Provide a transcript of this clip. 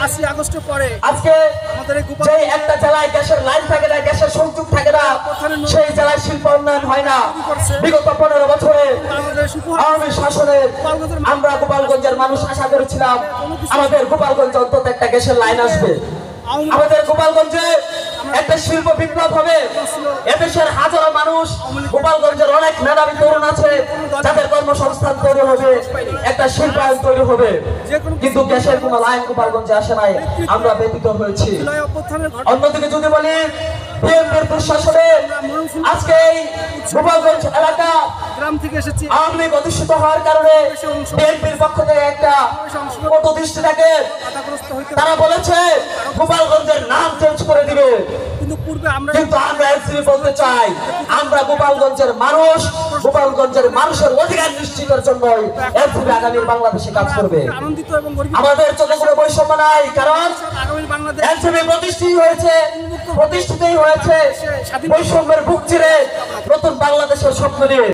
5ই আগস্টের পরে আজকে যে একটা জেলায় গ্যাসের লাইন থাকে না, গ্যাসের সংযোগ থাকে না, সেই জেলায় শিল্প উন্নয়ন হয় না। বিগত 15 বছরে আওয়ামী শাসনে আমরা গোপালগঞ্জের মানুষ আশা করেছিলাম আমাদের গোপালগঞ্জে অন্তত একটা গ্যাসের লাইন আসবে, আমাদের গোপালগঞ্জে একটা শিল্প বিপ্লব হবে। এদেশের হাজারো মানুষ, গোপালগঞ্জের অনেক মেধাবী তরুণ আছে যাদের কর্মসংস্থান তৈরি হবে, একটা শিল্পায়ন তৈরি হবে, কিন্তু গ্যাসের কোনো লাইন গোপালগঞ্জে আসে নাই। আমরা ব্যতীত হয়েছি। অন্যদিকে যদি বলি বিএনপির প্রশাসনে আজকে এই গোপালগঞ্জ এলাকা গ্রাম থেকে এসেছি আওয়ামী লীগ অধিষ্ঠিত হওয়ার কারণে বিএনপির পক্ষ থেকে একটা কটদৃষ্টি থাকে। তারা বলেছে গোপালগঞ্জের নাম চেঞ্জ করে দিবে, কিন্তু আমরা এনসিপি বলতে চাই আমরা গোপালগঞ্জের মানুষ, গোপালগঞ্জের মানুষের অধিকার নিশ্চিতের জন্য এনসিপি আগামী বাংলাদেশে কাজ করবে। আমাদের চোখে কোনো বৈষম্য নাই, কারণ এনসিপি প্রতিষ্ঠিতই হয়েছে বৈষম্যের বুক চিরে নতুন বাংলাদেশের স্বপ্ন নিয়ে।